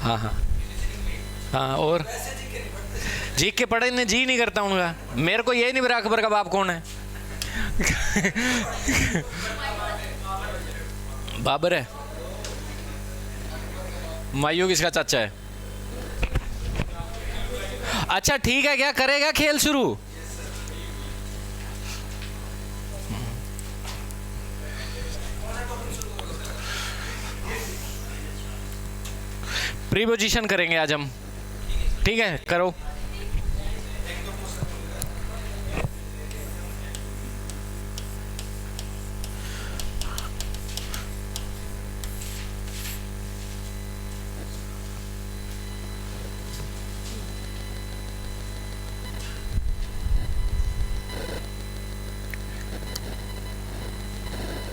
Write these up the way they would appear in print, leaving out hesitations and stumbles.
हाँ हाँ हाँ। और जी के पढ़े ने जी नहीं करता उनका, मेरे को ये नहीं पता अकबर का बाप कौन है। बाबर है। मायूं किसका चाचा है? अच्छा ठीक है, क्या करेगा खेल शुरू? प्रीपोजिशन करेंगे आज हम, ठीक है? करो।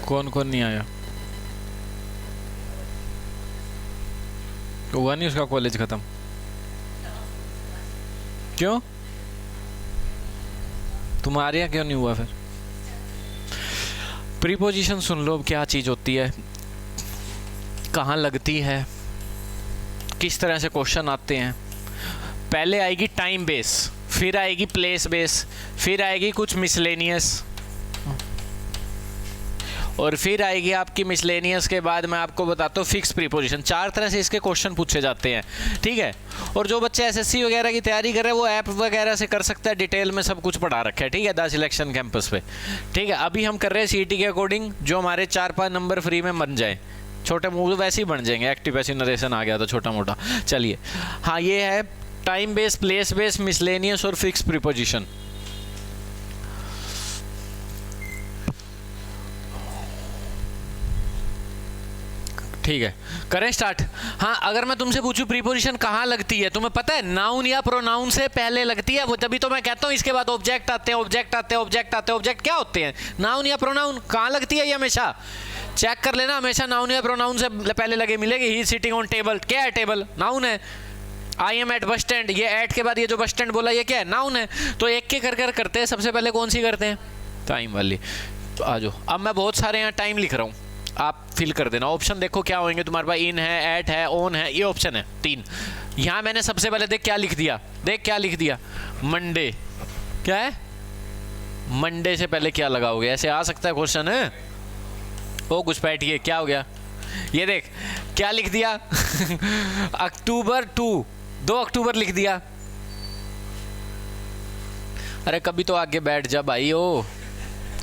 कौन कौन नहीं आया? हुआ नहीं उसका कॉलेज खत्म? क्यों? तुम्हारे यहाँ क्यों नहीं हुआ फिर? प्रीपोजिशन सुन लो, क्या चीज़ होती है, कहाँ लगती है, किस तरह से क्वेश्चन आते हैं। पहले आएगी टाइम बेस, फिर आएगी प्लेस बेस, फिर आएगी कुछ मिसलेनियस, और फिर आएगी आपकी मिसलेनियस के बाद मैं आपको बताता हूँ फिक्स प्रीपोजिशन। 4 तरह से इसके क्वेश्चन पूछे जाते हैं, ठीक है? और जो बच्चे एसएससी वगैरह की तैयारी कर रहे हैं वो ऐप वगैरह से कर सकता है, डिटेल में सब कुछ पढ़ा रखा है, ठीक है? द सिलेक्शन कैंपस पे, ठीक है? अभी हम कर रहे हैं सीईटी के अकॉर्डिंग जो हमारे 4-5 नंबर फ्री में बन जाए, छोटे मूव वैसे ही बन जाएंगे, एक्टिव पैसिव नरेशन आ गया तो छोटा मोटा। चलिए हाँ, ये है time base, place base, miscellaneous और फिक्स प्रीपोजिशन। ठीक है, करें स्टार्ट। हाँ, अगर मैं तुमसे पूछूं प्रीपोजिशन कहाँ लगती है, तुम्हें पता है? नाउन या प्रोनाउन से पहले लगती है, वो तभी तो मैं कहता हूँ इसके बाद ऑब्जेक्ट आते हैं, ऑब्जेक्ट आते हैं, ऑब्जेक्ट आते हैं। ऑब्जेक्ट क्या होते हैं? नाउन या प्रोनाउन। कहाँ लगती है ये? हमेशा चेक कर लेना, हमेशा नाउन या प्रोनाउन से पहले लगे मिलेगी। ही सिटिंग ऑन टेबल, क्या है? टेबल नाउन है। I am at bus stand, ये एट के बाद ये जो बस स्टैंड बोला ये क्या है? नाउन है। तो एक के कर करते हैं, सबसे पहले कौन सी करते हैं? टाइम वाली। तो आ जाओ, अब मैं बहुत सारे यहाँ टाइम लिख रहा हूँ, आप फिल कर देना। ऑप्शन देखो क्या होंगे तुम्हारे पास, इन है, एट है, ऑन है, ये ऑप्शन है 3। यहाँ मैंने सबसे पहले देख क्या लिख दिया, देख क्या लिख दिया, मंडे। क्या है? मंडे से पहले क्या लगाओगे? ऐसे आ सकता है क्वेश्चन है। ओ घुसपैठिए, क्या हो गया? ये देख क्या लिख दिया। अक्टूबर 2 अक्टूबर लिख दिया। अरे कभी तो आगे बैठ जा भाई, ओ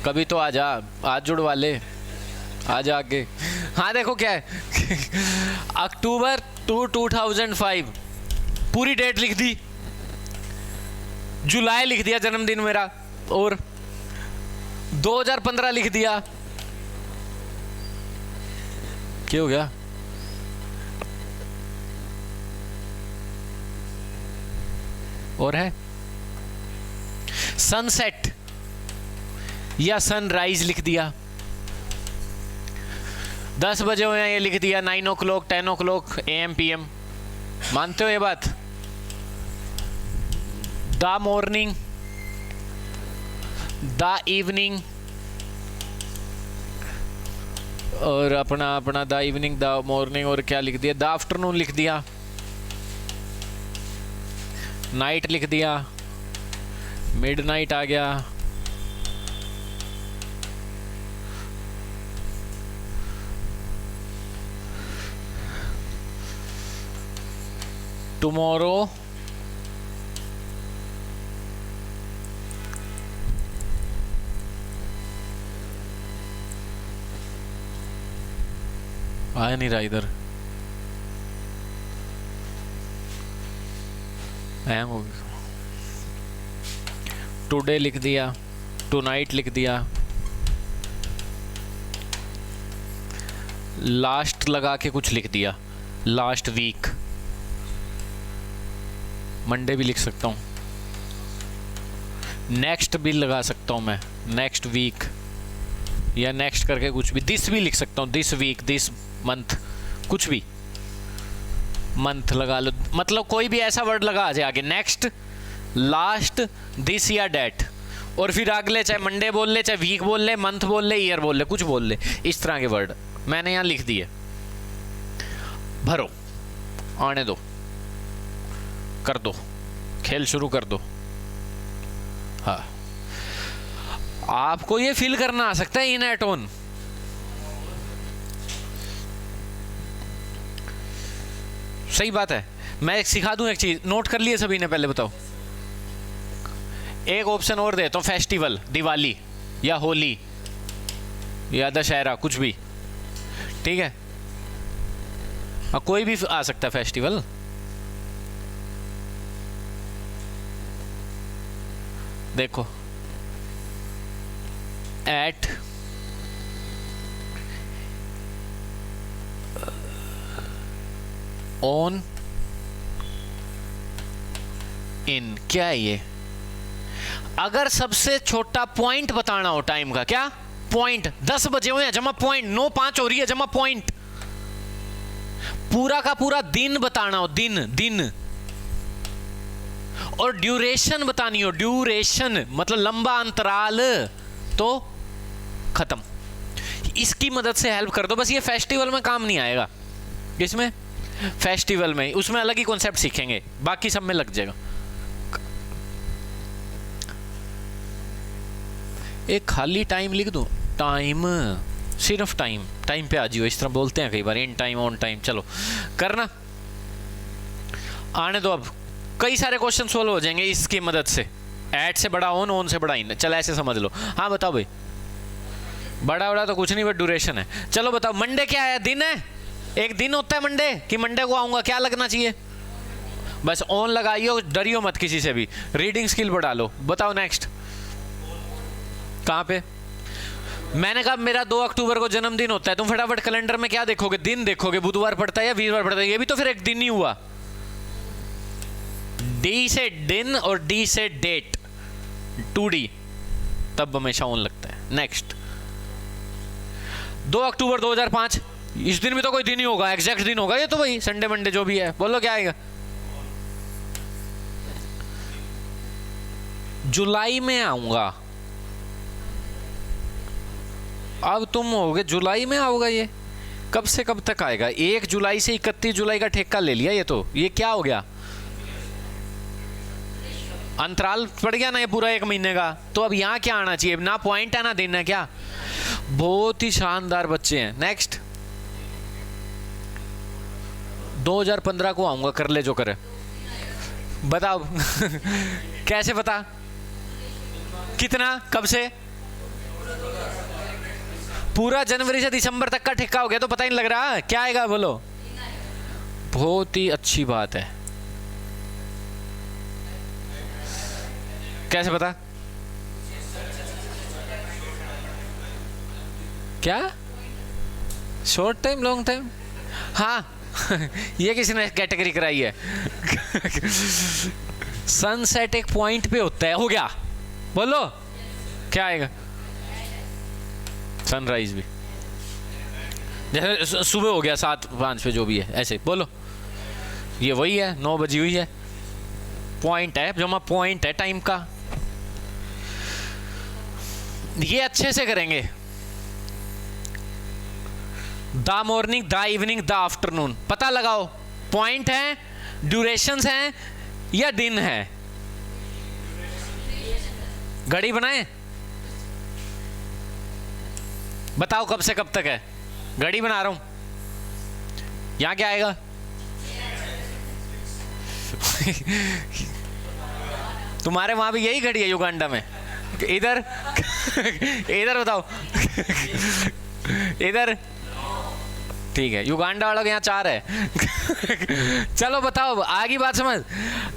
कभी तो आ जा, आज जुड़वा ले, आ जा आगे। हाँ देखो क्या है। अक्टूबर 2 2005 पूरी डेट लिख दी। जुलाई लिख दिया जन्मदिन मेरा, और 2015 लिख दिया। क्या हो गया? और है सनसेट या सनराइज लिख दिया। 10 बजे हुए हैं ये लिख दिया। 9 o'clock 10 o'clock AM PM। मानते हो ये बात? द मॉर्निंग, द इवनिंग, और अपना द इवनिंग, द मॉर्निंग, और क्या लिख दिया? द आफ्टरनून लिख दिया, नाइट लिख दिया, मिडनाइट आ गया, टुमारो, आया नहीं रहा इधर, हैंग हो गया। टुडे लिख दिया, टुनाइट लिख दिया, लास्ट लगा के कुछ लिख दिया, लास्ट वीक। मंडे भी लिख सकता हूँ, नेक्स्ट भी लगा सकता हूँ मैं, नेक्स्ट वीक, या नेक्स्ट करके कुछ भी, दिस भी लिख सकता हूँ, दिस वीक, दिस मंथ, कुछ भी मंथ लगा लो, मतलब कोई भी ऐसा वर्ड लगा आ जाए आगे, नेक्स्ट, लास्ट, दिस या डेट, और फिर अगले चाहे मंडे बोल ले, चाहे वीक बोल ले, मंथ बोल ले, ईयर बोल ले, कुछ बोल ले, इस तरह के वर्ड मैंने यहाँ लिख दिए। भरो आने दो, कर दो, खेल शुरू कर दो। हाँ, आपको ये फील करना आ सकता है इन एट ऑन। सही बात है। मैं एक सिखा दूं, एक चीज नोट कर लिए सभी ने, पहले बताओ। एक ऑप्शन और देता हूं, फेस्टिवल, दिवाली या होली या दशहरा, कुछ भी, ठीक है। कोई भी आ सकता है फेस्टिवल। देखो, एट ऑन इन, क्या है ये? अगर सबसे छोटा पॉइंट बताना हो टाइम का, क्या पॉइंट, 10 बजे हुए हैं जमा पॉइंट, 9:05 हो रही है जमा पॉइंट, पूरा का पूरा दिन बताना हो, दिन दिन, और ड्यूरेशन बतानी हो, ड्यूरेशन मतलब लंबा अंतराल, तो खत्म। इसकी मदद से हेल्प कर दो बस। ये फेस्टिवल में काम नहीं आएगा, किसमें? फेस्टिवल में, उसमें अलग ही कॉन्सेप्ट सीखेंगे, बाकी सब में लग जाएगा। एक खाली टाइम लिख दो, टाइम, सिर्फ टाइम, टाइम पे आ जियो, इस तरह बोलते हैं कई बार, इन टाइम ऑन टाइम। चलो करना, आने दो। अब कई सारे क्वेश्चन सोल्व हो जाएंगे इसकी मदद से। ऐड से बड़ा ऑन, ऑन से बड़ा इन, चलो ऐसे समझ लो। हाँ बताओ भाई। बड़ा बड़ा तो कुछ नहीं, बट ड्यूरेशन है। चलो बताओ, मंडे क्या है? दिन है। एक दिन होता है मंडे, कि मंडे को आऊंगा, क्या लगना चाहिए? बस ऑन लगाइयो, डरियो मत किसी से भी, रीडिंग स्किल बढ़ा लो। बताओ नेक्स्ट कहाँ पे? मैंने कहा मेरा 2 अक्टूबर को जन्मदिन होता है। तुम फटाफट कैलेंडर में क्या देखोगे? दिन देखोगे, बुधवार पड़ता है या वीरवार पड़ता है। ये भी तो फिर एक दिन ही हुआ। डी से दिन और डी से डेट, 2D, तब हमेशा ऑन लगता है। नेक्स्ट 2 अक्टूबर 2005, इस दिन भी तो कोई दिन ही होगा, एग्जैक्ट दिन होगा ये तो भाई, संडे मंडे जो भी है। बोलो क्या आएगा? जुलाई में आऊंगा। अब तुम होगे जुलाई में आओगे, ये कब से कब तक आएगा? 1 जुलाई से 31 जुलाई का ठेका ले लिया ये तो। ये क्या हो गया? अंतराल पड़ गया ना ये पूरा 1 महीने का। तो अब यहाँ क्या आना चाहिए? ना पॉइंट है ना दिन है, क्या? बहुत ही शानदार बच्चे हैं। नेक्स्ट 2015 को आऊंगा, कर ले जो करे। बताओ कैसे पता? कितना, कब से? पूरा जनवरी से दिसंबर तक का ठेका हो गया तो पता ही नहीं लग रहा। क्या आएगा बोलो? बहुत ही अच्छी बात है। कैसे पता? क्या? Short time, long time? हाँ ये किसी ने कैटेगरी कराई है। सनसेट एक पॉइंट पे होता है, हो गया। बोलो क्या आएगा? सनराइज भी, जैसे सुबह हो गया 7:05 पे, जो भी है, ऐसे बोलो। ये वही है, 9 बजी हुई है, पॉइंट है, जमा पॉइंट है टाइम का। ये अच्छे से करेंगे। The morning, the evening, the afternoon, पता लगाओ। पॉइंट है, ड्यूरेशंस हैं या दिन है? घड़ी बनाए, बताओ कब से कब तक है? घड़ी बना रहा हूं। यहां क्या आएगा? तुम्हारे वहां भी यही घड़ी है युगांडा में? इधर इधर बताओ। इधर ठीक है, युगांडा वालों के यहाँ 4 है। चलो बताओ, आगे बात समझ।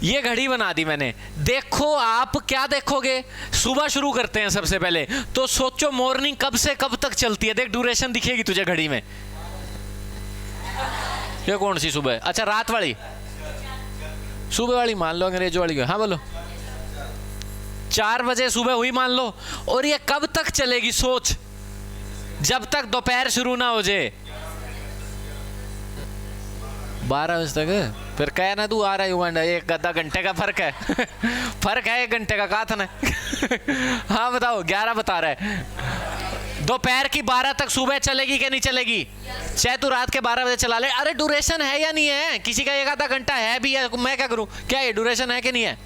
ये घड़ी बना दी मैंने। देखो आप क्या देखोगे? सुबह शुरू करते हैं सबसे पहले, तो सोचो मॉर्निंग कब से कब तक चलती है। देख ड्यूरेशन दिखेगी तुझे घड़ी में। ये कौन सी सुबह? अच्छा रात वाली, सुबह वाली मान लो, अंग्रेजों वाली। हाँ बोलो। 4 बजे सुबह हुई मान लो, और ये कब तक चलेगी? सोच, जब तक दोपहर शुरू ना हो जाए। 12 बजे तक। फिर कह ना तू आ रहा है युगांडा, 1 घंटे का फर्क है। फर्क है 1 घंटे का, कहा था ना। हाँ बताओ, 11 बता रहा है। दोपहर की 12 तक सुबह चलेगी कि नहीं चलेगी? चाहे तू रात के 12 बजे चला ले। अरे ड्यूरेशन है या नहीं है? किसी का 1 आधा घंटा है भी है, मैं क्या करूं? क्या ये ड्यूरेशन है कि नहीं है?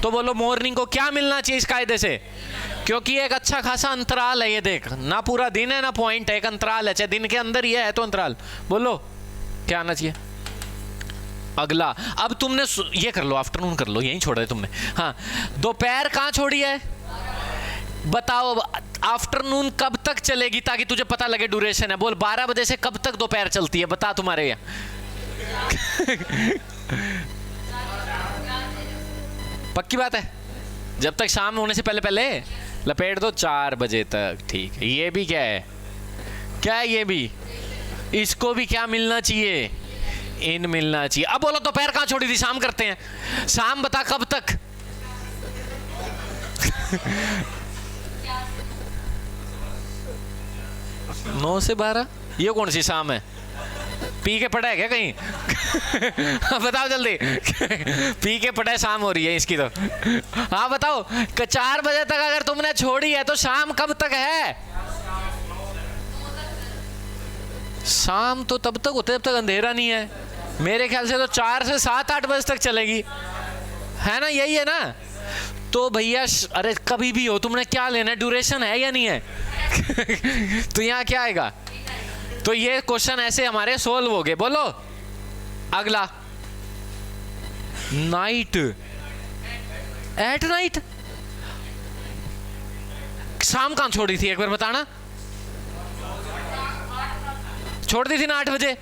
तो बोलो मॉर्निंग को क्या मिलना चाहिए इस कायदे से? क्योंकि एक अच्छा खासा अंतराल है, ये देख, ना पूरा दिन है ना पॉइंट है, एक अंतराल है, चाहे दिन के अंदर ही है तो अंतराल। बोलो क्या आना चाहिए? अगला, अब तुमने ये कर लो, आफ्टरनून कर लो, यहीं छोड़ा है तुमने। हाँ, दोपहर कहाँ छोड़ी है? बताओ आफ्टरनून कब तक चलेगी ताकि तुझे पता लगे ड्यूरेशन है। बोल 12 बजे से कब तक दोपहर चलती है? बता तुम्हारे यहाँ। पक्की बात है, जब तक शाम होने से पहले पहले लपेट दो 4 बजे तक। ठीक है, ये भी क्या है? क्या है ये भी? इसको भी क्या मिलना चाहिए? इन मिलना चाहिए। अब बोलो दोपहर कहाँ छोड़ी थी? शाम करते हैं। शाम बता कब तक? 9 से 12। ये कौन सी शाम है? पी के पड़ा है क्या कहीं? बताओ जल्दी। पी के पड़ा है, शाम हो रही है इसकी तो। हाँ बताओ, 4 बजे तक अगर तुमने छोड़ी है तो शाम कब तक है? शाम तो तब तक होते जब तक अंधेरा नहीं है। मेरे ख्याल से तो 4 से 7-8 बजे तक चलेगी, है ना? यही है ना? तो भैया अरे कभी भी हो, तुमने क्या लेना है? ड्यूरेशन है या नहीं है? तो यहाँ क्या आएगा? तो ये क्वेश्चन ऐसे हमारे सोल्व हो गए। बोलो अगला, नाइट, एट नाइट। शाम कहां छोड़ी थी एक बार बताना? छोड़ दी थी ना 8 बजे।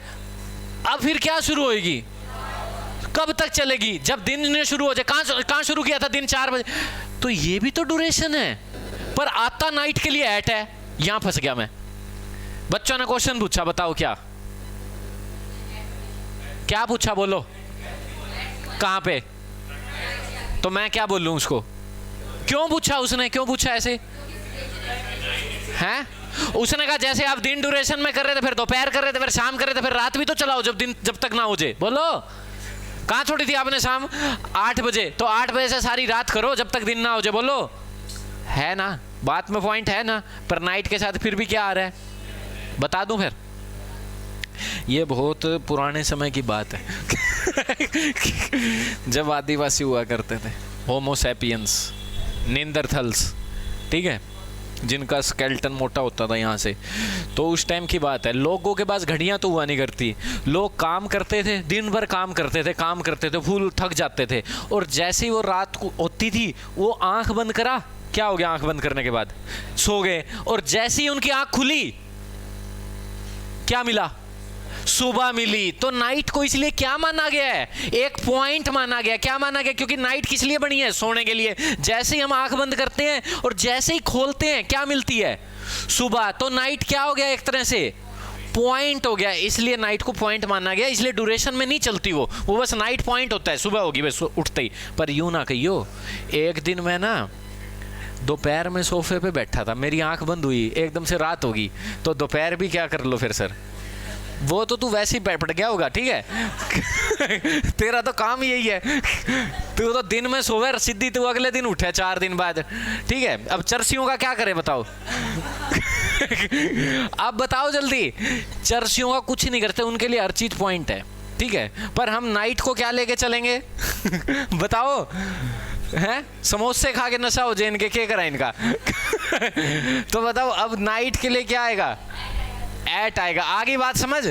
अब फिर क्या शुरू होगी? कब तक चलेगी? जब दिन ने शुरू हो जाए। कहां शुरू किया था? दिन 4 बजे। तो ये भी तो ड्यूरेशन है, पर आता नाइट के लिए एट है। यहां फंस गया मैं। बच्चों ने क्वेश्चन पूछा, बताओ क्या क्या पूछा? बोलो कहां पे? तो मैं क्या बोलूं उसको? क्यों पूछा उसने? क्यों पूछा ऐसे? हैं? उसने कहा जैसे आप दिन ड्यूरेशन में कर रहे थे, फिर दोपहर कर रहे थे, फिर शाम कर रहे थे, फिर रात भी तो चलाओ जब तक ना हो जाए। बोलो कहां छोड़ी थी आपने शाम? 8 बजे। तो 8 बजे से सारी रात करो जब तक दिन ना हो जाए। बोलो है ना? बात में पॉइंट है ना? पर नाइट के साथ फिर भी क्या आ रहा है बता दूं फिर? ये बहुत पुराने समय की बात है। जब आदिवासी हुआ करते थे, होमो सैपियंस, नींदरथल्स, ठीक है, जिनका स्केल्टन मोटा होता था यहाँ से, तो उस टाइम की बात है। लोगों के पास घड़ियाँ तो हुआ नहीं करती, लोग काम करते थे, दिन भर काम करते थे, फुल थक जाते थे, और जैसे ही वो रात को होती थी वो आंख बंद करा, क्या हो गया? आंख बंद करने के बाद सो गए, और जैसे ही उनकी आंख खुली क्या मिला? सुबह मिली। तो नाइट को इसलिए क्या माना गया है? एक पॉइंट माना गया। क्या माना गया? क्योंकि नाइट किस लिए बनी है? सोने के लिए। जैसे ही हम आंख बंद करते हैं और जैसे ही खोलते हैं क्या मिलती है? सुबह। तो नाइट क्या हो गया? एक तरह से पॉइंट हो गया, इसलिए नाइट को पॉइंट माना गया। इसलिए ड्यूरेशन में नहीं चलती वो बस नाइट पॉइंट होता है, सुबह होगी बस उठते ही। पर यूं ना कहियो, एक दिन मैं ना दोपहर में सोफे पे बैठा था, मेरी आंख बंद हुई, एकदम से रात होगी, तो दोपहर भी क्या कर लो फिर सर? वो तो तू वैसे ही बैठ गया होगा, ठीक है। तेरा तो काम यही है, तू तो दिन में सोवे सीधी, तू अगले दिन उठे 4 दिन बाद, ठीक है। अब चर्सियों का क्या करे बताओ? अब बताओ जल्दी। चर्सियों का कुछ नहीं करते, उनके लिए हर चीज पॉइंट है, ठीक है। पर हम नाइट को क्या लेके चलेंगे? बताओ, हैं? समोसे खा के नशा हो जाए इनके, क्या करा इनका? तो बताओ अब नाइट के लिए क्या आएगा? एट आएगा। आगे बात समझ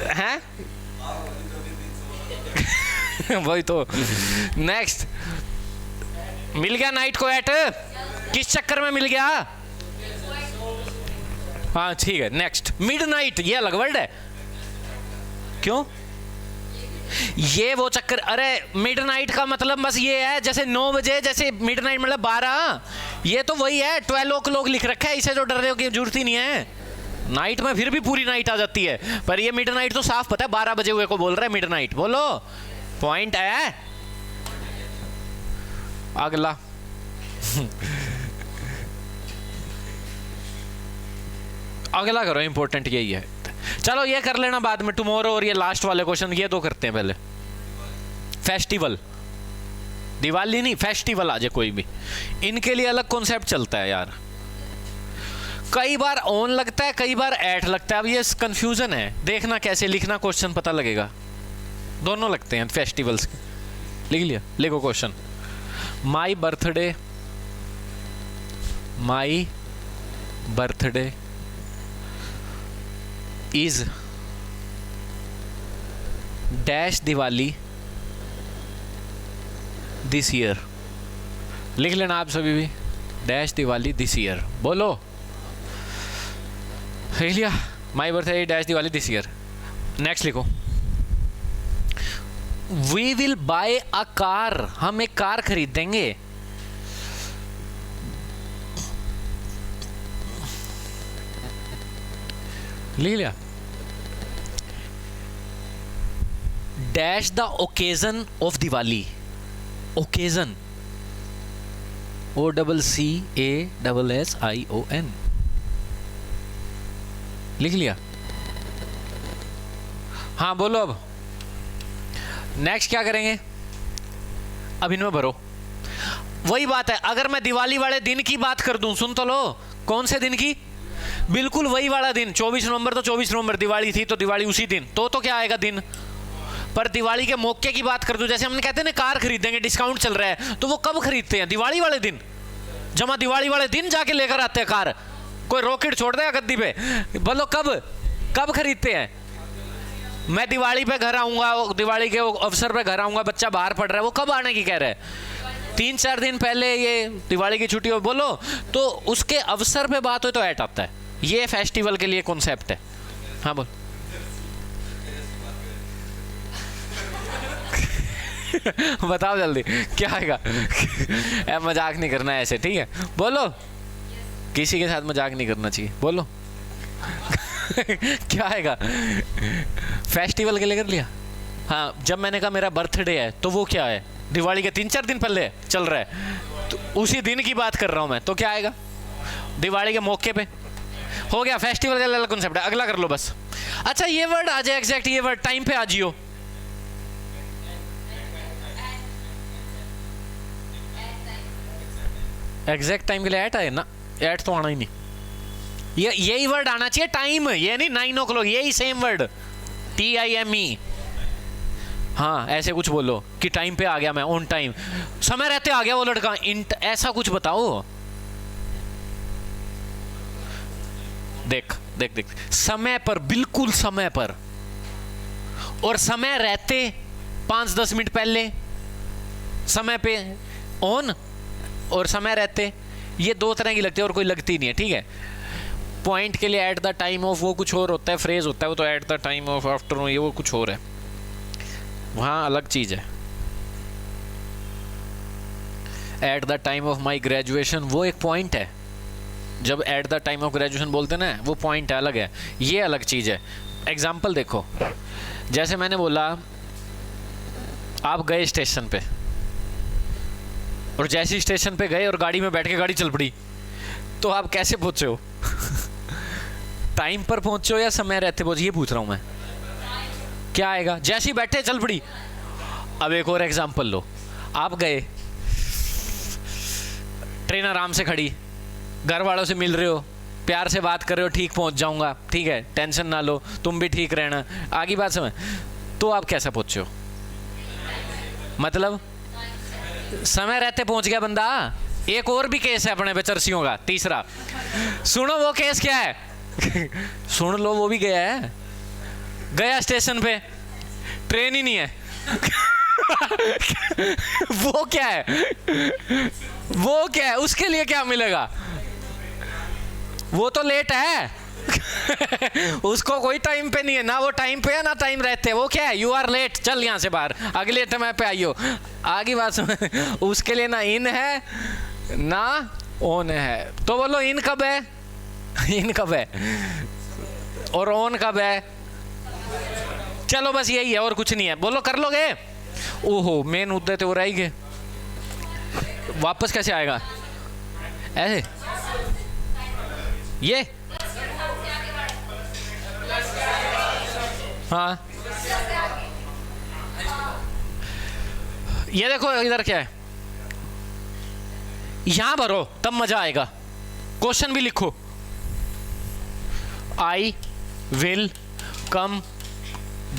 हैं? वही तो। नेक्स्ट, मिल गया नाइट को एट, किस चक्कर में मिल गया? हाँ ठीक है। नेक्स्ट, मिडनाइट, ये अलग वर्ड है। क्यों? ये वो चक्कर, अरे मिडनाइट का मतलब बस ये है, जैसे 9 बजे, जैसे मिडनाइट मतलब 12, ये तो वही है। 12 o'clock लिख रखा है, इसे जो डर रहे हो कि जरूरत ही नहीं है। नाइट में फिर भी पूरी नाइट आ जाती है, पर ये मिडनाइट तो साफ पता है 12 बजे हुए को बोल रहा है मिडनाइट। बोलो पॉइंट है। अगला, अगला करो, इंपॉर्टेंट यही है। चलो ये कर लेना बाद में, टुमारो, और ये लास्ट वाले क्वेश्चन ये दो करते हैं पहले। फेस्टिवल, दिवाली नहीं, फेस्टिवल आ जाए कोई भी, इनके लिए अलग कॉन्सेप्ट चलता है यार। कई बार ऑन लगता है, कई बार एट लगता है। अब ये कंफ्यूजन है, देखना कैसे लिखना, क्वेश्चन पता लगेगा। दोनों लगते हैं फेस्टिवल्स के। लिख लिया, लिखो question. My birthday is dash Diwali this year. लिख लेना आप सभी भी, डैश दिवाली दिस ईयर। बोलो, लिख लिया? My birthday dash Diwali this year. Next लिखो, we will buy a car. हम एक कार खरीदेंगे। लिख लिया? Dash the occasion of Diwali. Occasion, OCCASSION। लिख लिया? हाँ बोलो। अब नेक्स्ट क्या करेंगे? अब इनमें भरो। वही बात है, अगर मैं दिवाली वाले दिन की बात कर दूं, सुन तो लो, कौन से दिन की? बिल्कुल वही वाला दिन, 24 नवंबर तो 24 नवंबर, दिवाली थी तो दिवाली उसी दिन, तो क्या आएगा दिन। पर दिवाली के मौके की बात कर दूं, जैसे हम कहते हैं ना कार खरीदेंगे, डिस्काउंट चल रहा है, तो वो कब खरीदते हैं? दिवाली वाले दिन। जमा दिवाली वाले दिन जाके लेकर आते हैं कार। कोई रॉकेट छोड़ देगा गद्दी पे? बोलो कब खरीदते हैं? मैं दिवाली पे घर आऊंगा, दिवाली के अवसर पे घर आऊंगा, बच्चा बाहर पढ़ रहा है, वो कब आने की कह रहा है? 3-4 दिन पहले, ये दिवाली की छुट्टी हो, बोलो। तो उसके अवसर पे बात हो तो ऐट आता है। ये फेस्टिवल के लिए कॉन्सेप्ट है। हाँ बोल। बताओ जल्दी क्या आएगा? मजाक नहीं करना है ऐसे, ठीक है? बोलो, किसी के साथ मजाक नहीं करना चाहिए। बोलो क्या आएगा? फेस्टिवल के लिए कर लिया? हाँ, जब मैंने कहा मेरा बर्थडे है, तो वो क्या है? दिवाली के 3-4 दिन पहले चल रहा है, तो उसी दिन की बात कर रहा हूं मैं, तो क्या आएगा? दिवाली के मौके पे। हो गया, फेस्टिवल का अलग कॉन्सेप्ट है। अगला कर लो बस। अच्छा, ये वर्ड आ जाए एग्जैक्ट, ये वर्ड टाइम पे आ जियो। एग्जैक्ट टाइम के लिए ऐट आए ना? ऐट तो आना ही नहीं। यही वर्ड आना चाहिए, टाइम। ये नहीं 9 o'clock, यही सेम वर्ड, TIME। हाँ, ऐसे कुछ बोलो कि टाइम पे आ गया मैं, ऑन टाइम, समय रहते आ गया वो लड़का, ऐसा कुछ बताओ। देख, समय पर, बिल्कुल समय पर, और समय रहते 5-10 मिनट पहले, समय पे ऑन, और समय रहते, ये 2 तरह की लगती है और कोई लगती नहीं है, ठीक है? पॉइंट के लिए एट द टाइम ऑफ वो कुछ और होता है, फ्रेज होता है वो, तो at the time of afternoon ये वो कुछ और है, वहाँ अलग चीज़ है। At the time of my graduation वो एक पॉइंट है, जब at the time of graduation बोलते हैं ना, वो पॉइंट अलग है, ये अलग चीज़ है। एग्जाम्पल देखो, जैसे मैंने बोला आप गए स्टेशन पे, और जैसे ही स्टेशन पे गए और गाड़ी में बैठ के गाड़ी चल पड़ी, तो आप कैसे पहुंचे हो? टाइम पर पहुंचे हो या समय रहते पहुंचे, ये पूछ रहा हूं मैं। क्या आएगा? जैसे ही बैठे चल पड़ी। अब एक और एग्जांपल लो, आप गए, ट्रेन आराम से खड़ी, घर वालों से मिल रहे हो, प्यार से बात कर रहे हो, ठीक पहुंच जाऊंगा, ठीक है, टेंशन ना लो, तुम भी ठीक रहना, आगे बात समझ, तो आप कैसे पहुंचे हो? मतलब समय रहते पहुंच गया बंदा। एक और भी केस है अपने पे चर्सियों का, तीसरा सुनो। वो केस क्या है? सुन लो, वो भी गया है, गया स्टेशन पे, ट्रेन ही नहीं है। वो क्या है? उसके लिए क्या मिलेगा? वो तो लेट है। उसको कोई टाइम पे नहीं है, ना वो टाइम पे है ना टाइम रहते। वो क्या है? यू आर लेट, चल यहाँ से बाहर, अगले समय पे आइयो। आगे बात समझ। उसके लिए ना इन है ना ऑन है। तो बोलो इन कब है? इन कब है और ऑन कब है? चलो बस यही है और कुछ नहीं है। बोलो, कर लोगे? ओहो, मेन मुद्दे तो वो रहेंगे। वापस कैसे आएगा? ऐसे ये, हाँ, ये देखो इधर क्या है, यहां भरो तब मजा आएगा। क्वेश्चन भी लिखो, आई विल कम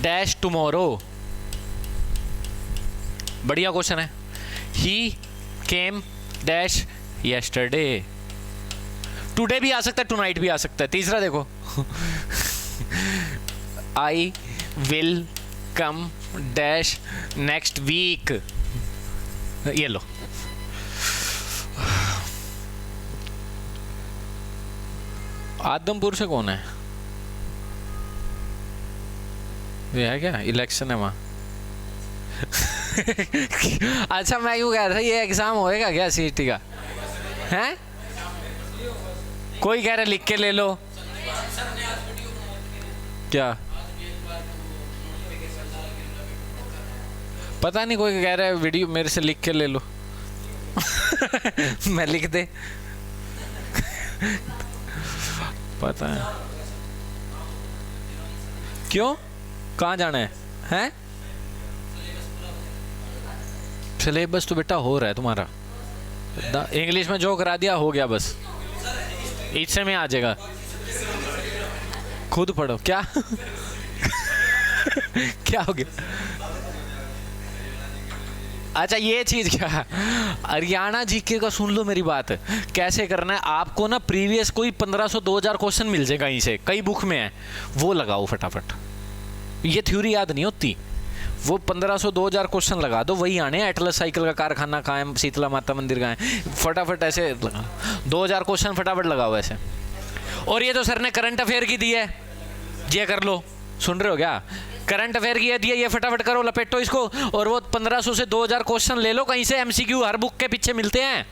डैश टुमारो, बढ़िया क्वेश्चन है। ही केम डैश यस्टरडे, टुडे भी आ सकता है, टुनाइट भी आ सकता है। तीसरा देखो, I will come dash next week, ये लो। आदमपुर से कौन है? ये है क्या? इलेक्शन है वहाँ। अच्छा, मैं यूँ कह रहा था ये एग्जाम होएगा क्या सीईटी का? हैं? कोई कह रहा लिख के ले लो। क्या पता नहीं, कोई कह रहा है वीडियो मेरे से लिख के ले लो। मैं लिख दे। पता है क्यों, कहाँ जाना है? हैं? सिलेबस तो बेटा हो रहा है तुम्हारा, इंग्लिश में जो करा दिया हो गया बस, इससे में आ जाएगा। खुद पढ़ो। क्या? क्या हो गया? अच्छा, ये चीज क्या है? हरियाणा जीके का सुन लो मेरी बात। कैसे करना है आपको ना, प्रीवियस कोई 1500-2000 क्वेश्चन मिल जाएगा कहीं से, कई बुक में है, वो लगाओ फटाफट। ये थ्योरी याद नहीं होती, वो 1500-2000 क्वेश्चन लगा दो, वही आने। एटलस साइकिल का कारखाना कहाँ है, शीतला माता मंदिर कहाँ है, फटाफट ऐसे लगा 2000 क्वेश्चन फटाफट लगाओ ऐसे। और ये तो सर ने करंट अफेयर की दी है, ये कर लो। सुन रहे हो क्या? करंट अफेयर की दिया, ये फटाफट करो, लपेटो इसको। और वो 1500 से 2000 क्वेश्चन ले लो कहीं से, एमसीक्यू हर बुक के पीछे मिलते हैं।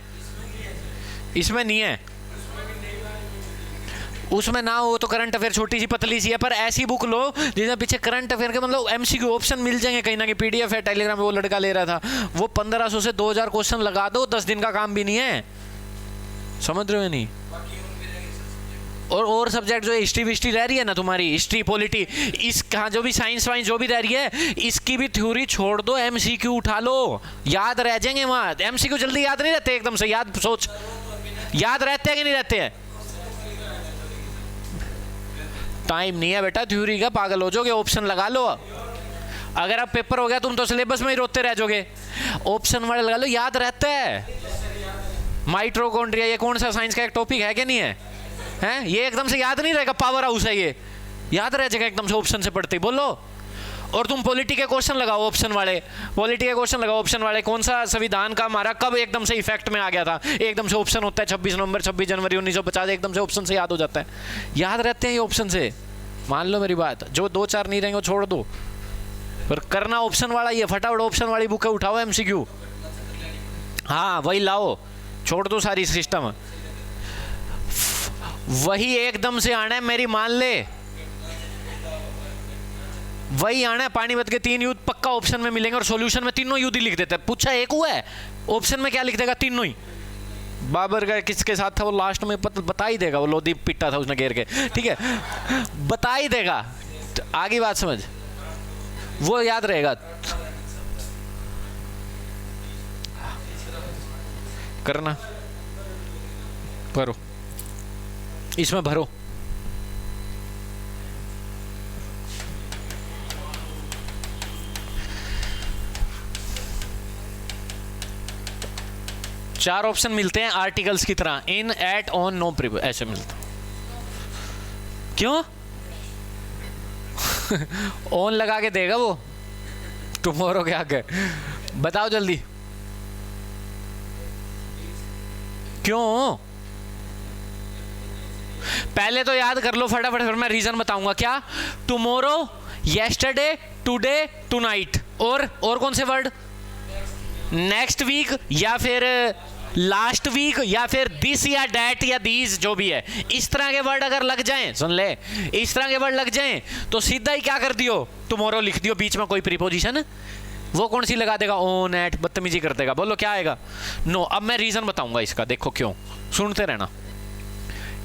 इसमें नहीं है, उसमें ना हो तो करंट अफेयर छोटी सी पतली सी है, पर ऐसी बुक लो जिसमें पीछे करंट अफेयर के मतलब एमसीक्यू ऑप्शन मिल जाएंगे कहीं ना कहीं। पीडीएफ है टेलीग्राम में, वो लड़का ले रहा था, वो 1500 से 2000 क्वेश्चन लगा दो, 10 दिन का काम भी नहीं है। समझ रहे हो नहीं? और सब्जेक्ट जो हिस्ट्री विस्ट्री रह रही है ना तुम्हारी, हिस्ट्री पॉलिटी, इस कहाँ जो भी साइंस वाइंस जो भी रह रही है, इसकी भी थ्योरी छोड़ दो, एमसीक्यू उठा लो, याद रह जाएंगे वहाँ। एमसीक्यू जल्दी याद नहीं रहते एकदम से, याद सोच, याद रहते हैं कि नहीं रहते हैं? टाइम नहीं है बेटा थ्योरी का, पागल हो जाओगे। ऑप्शन लगा लो, अगर आप पेपर हो गया तुम तो सिलेबस में ही रोते रह जाओगे। ऑप्शन वाले लगा लो, याद रहता है। माइटोकॉन्ड्रिया, ये कौन सा साइंस का एक टॉपिक है कि नहीं है? हैं? ये एकदम से याद नहीं रहेगा, पावर हाउस है ये, याद रह जाएगा एकदम से ऑप्शन से पढ़ते ही। बोलो। और तुम पॉलिटी के क्वेश्चन लगाओ ऑप्शन वाले, पॉलिटी के क्वेश्चन लगाओ ऑप्शन वाले, कौन सा संविधान का हमारा कब एकदम से इफेक्ट में आ गया था, एकदम से ऑप्शन होता है 26 नवंबर 26 जनवरी 1950, एकदम से ऑप्शन से याद हो जाता है। याद रहते हैं ये ऑप्शन से, मान लो मेरी बात। जो 2-4 नहीं रहेंगे छोड़ दो, पर करना ऑप्शन वाला ये, फटाफट ऑप्शन वाली बुक उठाओ, एमसीक्यू। हाँ वही लाओ, छोड़ दो सारी सिस्टम, वही एकदम से आना है मेरी, मान ले वही आना है। पानीपत के 3 युद्ध पक्का ऑप्शन में मिलेंगे, और सॉल्यूशन में तीनों युद्ध ही लिख देते हैं। पूछा एक हुआ है, ऑप्शन में क्या लिख देगा? तीनों ही। बाबर का किसके साथ था वो लास्ट में बता ही देगा, वो लोधी पिटा था उसने घेर के, ठीक है, बता ही देगा। आगे बात समझ, वो याद रहेगा। करना, भरो, इसमें भरो। चार ऑप्शन मिलते हैं आर्टिकल्स की तरह, इन, एट, ऑन, नो, प्रिव, ऐसे मिलते हैं। क्यों? ऑन लगा के देगा वो टुमारो के आगे। बताओ जल्दी क्यों? पहले तो याद कर लो फटाफट, फिर मैं रीजन बताऊंगा। क्या? टुमारो, येस्टरडे, टुडे, टुनाइट, और कौन से वर्ड? नेक्स्ट वीक, या फिर लास्ट वीक, या फिर दिस, या डैट, या दीज, जो भी है। इस तरह के वर्ड अगर लग जाएं, सुन ले, इस तरह के वर्ड लग जाएं तो सीधा ही क्या कर दियो, टुमारो लिख दियो, बीच में कोई प्रीपोजिशन। वो कौन सी लगा देगा? ऑन, एट, बदतमीजी कर देगा। बोलो क्या आएगा? नो। अब मैं रीजन बताऊंगा इसका, देखो क्यों, सुनते रहना।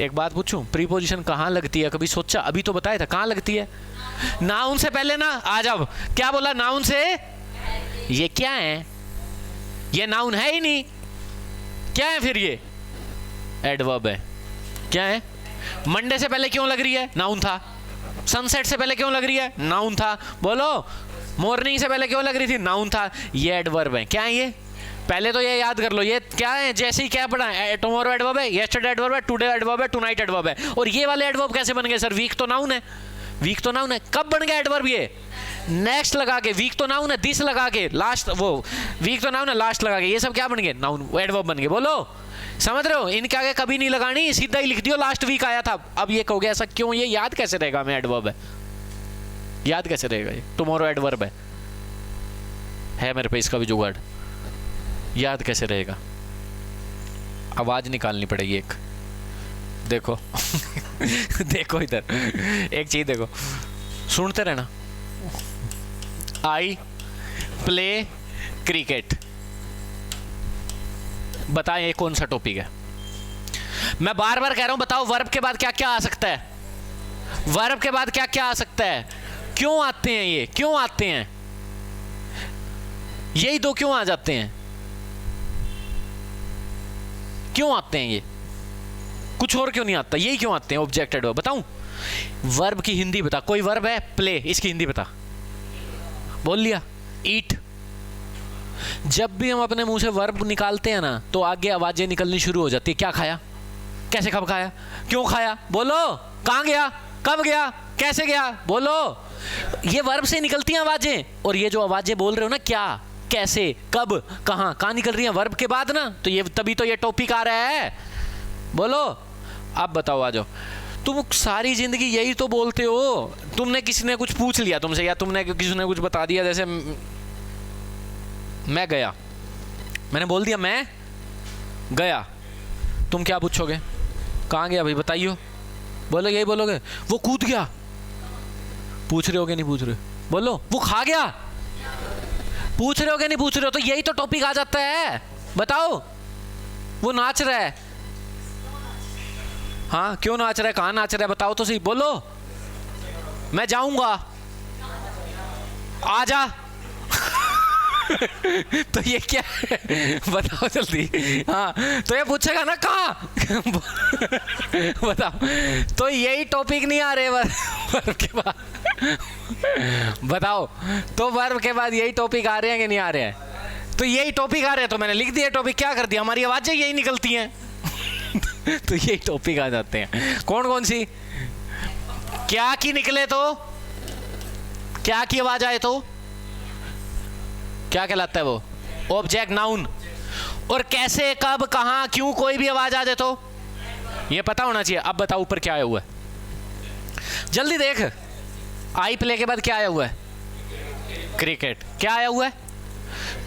एक बात पूछूं, प्रीपोजिशन कहाँ लगती है? कभी सोचा? अभी तो बताया था कहाँ लगती है। नाउन से पहले ना। आ जाओ, क्या बोला? नाउन से। ये क्या है? ये नाउन है ही नहीं, क्या है फिर? ये एडवर्ब है। क्या है? मंडे से पहले क्यों लग रही है? नाउन था। सनसेट से पहले क्यों लग रही है? नाउन था। बोलो, मॉर्निंग से पहले क्यों लग रही थी? नाउन था। ये एडवर्ब है। क्या है ये? पहले तो ये याद कर लो, ये क्या है? जैसे ही क्या पढ़ा है, टुमारो एडवर्ब है, यस्टरडे एडवर्ब है, टुडे एडवर्ब है, टुनाइट एडवर्ब है। और ये वाले एडवर्ब कैसे बन गए सर? वीक तो नाउन है, वीक तो नाउन है। कब बन गया एडवर्ब ये? नेक्स्ट लगा के। वीक तो नाउन है, दिस लगा के, लास्ट वो वीक तो नाउन है, लास्ट लगा के, ये सब क्या बन गए? नाउन, एडवर्ब बन गए। बोलो, समझ रहे हो? इनके आगे कभी नहीं लगानी, सीधा ही लिख दियो लास्ट वीक आया था। अब ये कहोगे ऐसा क्यों? ये याद कैसे रहेगा? हमें एडवर्ब है, याद कैसे रहेगा? ये टुमारो एडवर्ब है मेरे पे, इसका भी जुगाड़, याद कैसे रहेगा? आवाज निकालनी पड़ेगी एक। देखो देखो इधर एक चीज देखो, सुनते रहना। I play cricket. बताएं ये कौन सा टॉपिक है? मैं बार बार कह रहा हूं, बताओ वर्ब के बाद क्या क्या आ सकता है? वर्ब के बाद क्या क्या आ सकता है? क्यों आते हैं ये? क्यों आते हैं? यही दो क्यों आ जाते हैं? क्यों आते हैं ये? कुछ और क्यों नहीं आता? यही क्यों आते हैं? Object adverb. बताऊं? वर्ब की हिंदी बता। कोई वर्ब है प्ले, इसकी हिंदी बता। बोल लिया। ईट। जब भी हम अपने मुंह से वर्ब निकालते हैं ना, तो आगे आवाजें निकलनी शुरू हो जाती है। क्या खाया? कैसे? कब खाया? क्यों खाया? बोलो। कहां गया? कब गया? कैसे गया? बोलो। ये वर्ब से निकलती हैं आवाजें। और ये जो आवाजें बोल रहे हो ना, क्या, कैसे, कब, कहां निकल रही हैं? वर्ब के बाद ना। तो ये तभी तो ये टॉपिक आ रहा है। बोलो। अब बताओ, आ जाओ। तुम सारी जिंदगी यही तो बोलते हो। तुमने किसी ने कुछ पूछ लिया तुमसे, या तुमने किसी ने कुछ बता दिया, जैसे मैं गया, मैंने बोल दिया मैं गया। तुम क्या पूछोगे? कहां गया भाई, बताइयो। बोलो, यही बोलोगे। वो कूद गया। पूछ रहे हो कि नहीं पूछ रहे? बोलो। वो खा गया। पूछ रहे हो कि नहीं पूछ रहे हो? तो यही तो टॉपिक आ जाता है। बताओ। वो नाच रहा है। हाँ, क्यों नाच रहा है? कहां नाच रहा है? बताओ तो सही। बोलो। मैं जाऊंगा। आजा। तो ये क्या है? बताओ जल्दी। हाँ, तो ये पूछेगा ना कहाँ। बताओ। तो यही टॉपिक नहीं आ रहे वर्ब के बाद। बताओ। तो वर्ब के बाद यही टॉपिक आ रहे हैं कि नहीं आ रहे हैं? तो यही टॉपिक आ रहे हैं, तो मैंने लिख दिया टॉपिक। क्या कर दिया? हमारी आवाजें यही निकलती हैं। तो यही टॉपिक आ जाते हैं। कौन कौन सी? क्या की निकले तो, क्या की आवाज आए तो क्या कहलाता है? वो ऑब्जेक्ट, नाउन। और कैसे, कब, कहां, क्यों, कोई भी आवाज आ जाए तो ये पता होना चाहिए। अब बताओ ऊपर क्या आया हुआ है? जल्दी देख। आई प्ले के बाद क्या आया हुआ है? क्रिकेट। क्या आया हुआ है?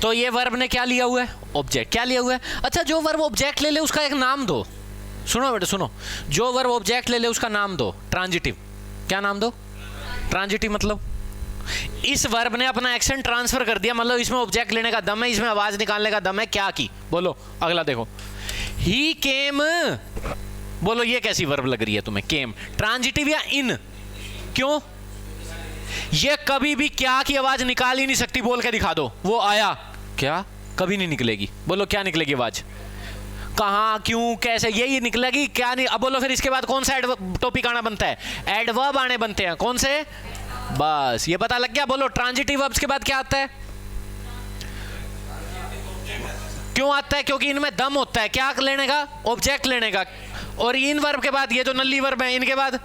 तो ये वर्ब ने क्या लिया हुआ है? ऑब्जेक्ट। क्या लिया हुआ है? अच्छा, जो वर्ब ऑब्जेक्ट ले ले उसका एक नाम दो। सुनो बेटा, सुनो। जो वर्ब ऑब्जेक्ट ले ले उसका नाम दो। ट्रांजिटिव। क्या नाम दो? ट्रांजिटिव। मतलब इस वर्ब ने अपना एक्शन ट्रांसफर कर दिया, मतलब इसमें ऑब्जेक्ट लेने का दम है, इसमें आवाज निकालने का दम है। क्या की? बोलो। अगला देखो। ही केम। बोलो, ये कैसी वर्ब लग रही है तुम्हें? केम। ट्रांजिटिव या इन? क्यों? ये कभी भी क्या की आवाज निकाल ही नहीं सकती। बोल के दिखा दो। वो आया। क्या? कभी नहीं निकलेगी। बोलो, क्या निकलेगी आवाज? कहां, क्यों, कैसे, यही निकलेगी। क्या नहीं? अब बोलो फिर इसके बाद कौन सा टॉपिक आना बनता है? एडवर्ब आने बनते हैं। कौन से? बस ये पता लग गया। बोलो, ट्रांजिटिव वर्ब्स के बाद क्या आता है? क्यों आता है? क्योंकि इनमें दम होता है। क्या लेने का? ऑब्जेक्ट लेने का। और इन वर्ब के बाद ये जो नल्ली वर्ब है, इनके बाद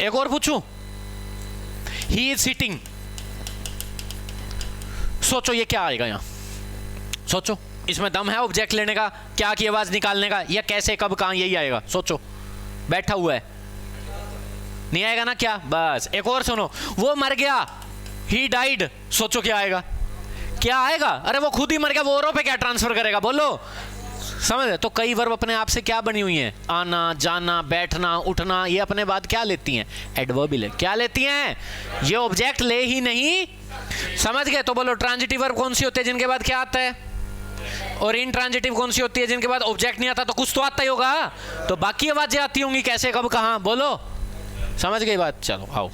एक और पूछूं। He is sitting. सोचो ये क्या आएगा यहां? सोचो। इसमें दम है ऑब्जेक्ट लेने का, क्या की आवाज निकालने का, या कैसे, कब, कहां, यही आएगा। सोचो। बैठा हुआ है, नहीं आएगा ना? क्या? बस एक और सुनो। वो मर गया। He died. सोचो क्या आएगा? क्या आएगा? अरे वो खुद ही मर गया, वो औरों पे क्या ट्रांसफर करेगा? बोलो। समझ रहे? तो कई वर्ब अपने आप से क्या बनी हुई हैं? आना, जाना, बैठना, उठना। ये अपने बाद क्या लेती हैं? एडवर्ब ही ले। क्या लेती हैं? ये ऑब्जेक्ट ले ही नहीं। समझ गए? तो बोलो, ट्रांजिटिव वर्ब कौन सी होती है जिनके बाद क्या आता है? और इंट्रांजिटिव कौन सी होती है जिनके बाद ऑब्जेक्ट नहीं आता? तो कुछ तो आता ही होगा। तो बाकी आवाजें आती होंगी, कैसे, कब, कहां। बोलो। समझ गई बात? चलो आओ।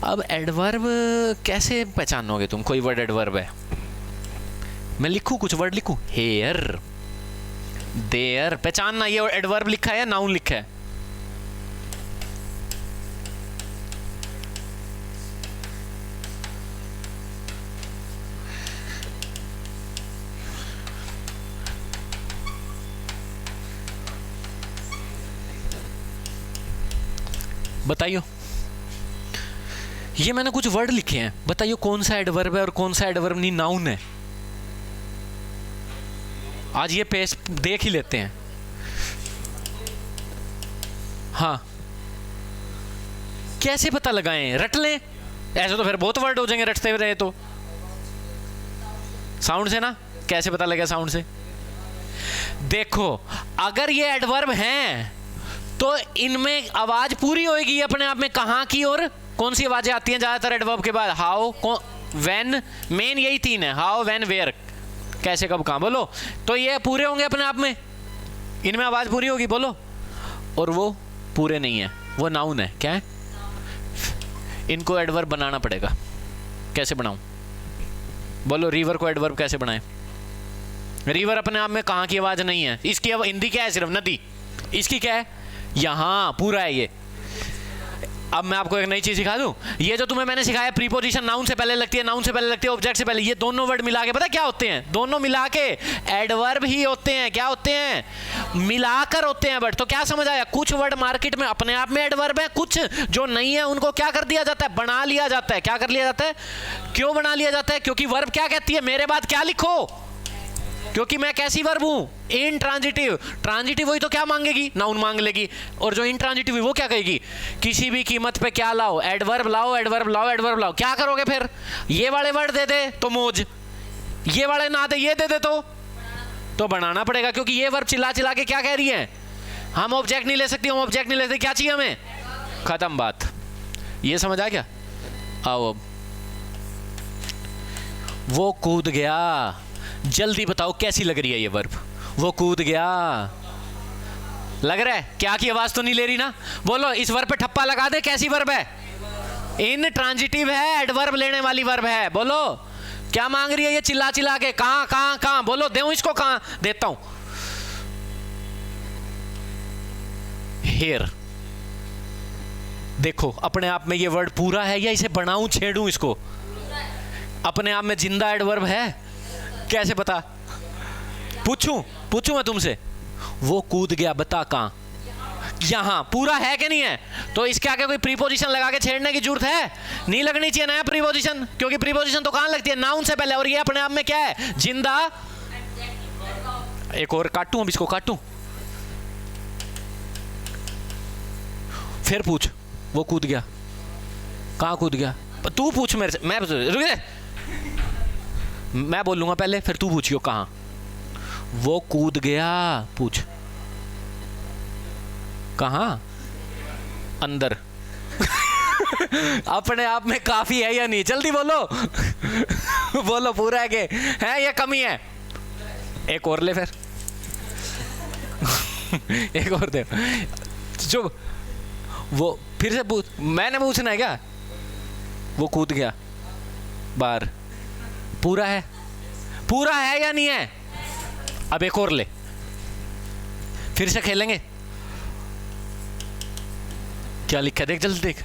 अब एडवर्ब कैसे पहचानोगे तुम? कोई वर्ड एडवर्ब है? मैं लिखूं, कुछ वर्ड लिखूं। हेयर, देयर, पहचानना ये एडवर्ब लिखा है या नाउन लिखा है? बताइयो, ये मैंने कुछ वर्ड लिखे हैं, बताइयो कौन सा एडवर्ब है और कौन सा एडवर्ब नहीं नाउन है। आज ये पेज देख ही लेते हैं। हाँ, कैसे पता लगाएं? रट लें, ऐसे तो फिर बहुत वर्ड हो जाएंगे रटते रहे तो। साउंड से ना, कैसे पता लगेगा साउंड से? देखो, अगर ये एडवर्ब हैं तो इनमें आवाज पूरी होगी अपने आप में, कहां की और कौन सी आवाजें आती हैं ज्यादातर एडवर्ब के बाद? हाउ, व्हेन, मेन यही तीन है, हाउ, व्हेन, वेयर, कैसे, कब, कहां। बोलो, तो ये पूरे होंगे अपने आप में, इनमें आवाज पूरी होगी, बोलो। और वो पूरे नहीं है, वो नाउन है। क्या है? इनको एडवर्ब बनाना पड़ेगा। कैसे बनाऊं? बोलो, रिवर को एडवर्ब कैसे बनाएं? रिवर अपने आप में कहां की आवाज नहीं है, इसकी हिंदी क्या है? सिर्फ नदी। इसकी क्या है? यहां पूरा है ये। अब मैं आपको एक नई चीज सिखा दूं, ये जो तुम्हें मैंने सिखाया प्रीपोजिशन नाउन से पहले लगती है, नाउन से पहले लगती है, ऑब्जेक्ट से पहले, ये दोनों वर्ड मिला के पता क्या होते हैं? दोनों मिला के एडवर्ब ही होते हैं। क्या होते हैं? मिलाकर होते हैं वर्ड। तो क्या समझ आया? कुछ वर्ड मार्केट में अपने आप में एडवर्ब है, कुछ जो नहीं है उनको क्या कर दिया जाता है? बना लिया जाता है। क्या कर लिया जाता है? क्यों बना लिया जाता है? क्योंकि वर्ब क्या कहती है? मेरे बाद क्या लिखो, क्योंकि मैं कैसी वर्ब हूं? इंट्रांजिटिव। ट्रांजिटिव वही तो क्या मांगेगी? नाउन मांग लेगी। और जो इंट्रांजिटिव वो क्या कहेगी? किसी भी कीमत पे क्या लाओ? एडवर्ब लाओ, एडवर्ब लाओ, एडवर्ब लाओ। क्या करोगे फिर? ये वाले वर्ड दे दे तो मौज, ये वाले ना दे, ये दे दे तो बनाना पड़ेगा। क्योंकि ये वर्ब चिल्ला चिल्ला के क्या कह रही है? हम ऑब्जेक्ट नहीं ले सकते, हम ऑब्जेक्ट नहीं ले सकते, क्या चाहिए हमें? खत्म बात। ये समझ आ गया? आओ, अब वो कूद गया। जल्दी बताओ कैसी लग रही है ये वर्ब? वो कूद गया लग रहा है? क्या की आवाज तो नहीं ले रही ना? बोलो, इस वर्ब पे ठप्पा लगा दे, कैसी वर्ब है? इन ट्रांजिटिव है, एडवर्ब लेने वाली वर्ब है। बोलो, क्या मांग रही है ये चिल्ला चिल्ला के? कहां कहां कहां? बोलो, देऊं इसको? कहां देता हूं? हेयर। देखो, अपने आप में ये वर्ड पूरा है या इसे बनाऊं, छेड़ूं इसको? अपने आप में जिंदा एडवर्ब है। कैसे पता? पूछूं मैं तुमसे? वो कूद गया, बता कहां? यहां। पूरा है कि नहीं है? तो इसके आगे कोई प्रीपोजिशन लगा के छेड़ने की जरूरत है? नहीं लगनी चाहिए नया प्रीपोजिशन, क्योंकि प्रीपोजिशन तो कहां लगती है? नाउन से पहले। और ये अपने आप में क्या है? जिंदा। एक और काटूं, अब इसको काटूं, फिर पूछ। वो कूद गया, कहां कूद गया? तू पूछ मेरे से। मैं बोलूंगा पहले, फिर तू पूछियो कहां। वो कूद गया, पूछ कहां? अंदर। अपने आप में काफी है या नहीं? जल्दी बोलो। बोलो, पूरा है के है या कमी है? एक और ले फिर। एक और दे। जो वो फिर से पूछ, मैंने पूछना है क्या? वो कूद गया बाहर, पूरा है? पूरा है या नहीं है? अब एक और ले, फिर से खेलेंगे। क्या लिखा है देख, जल्दी देख।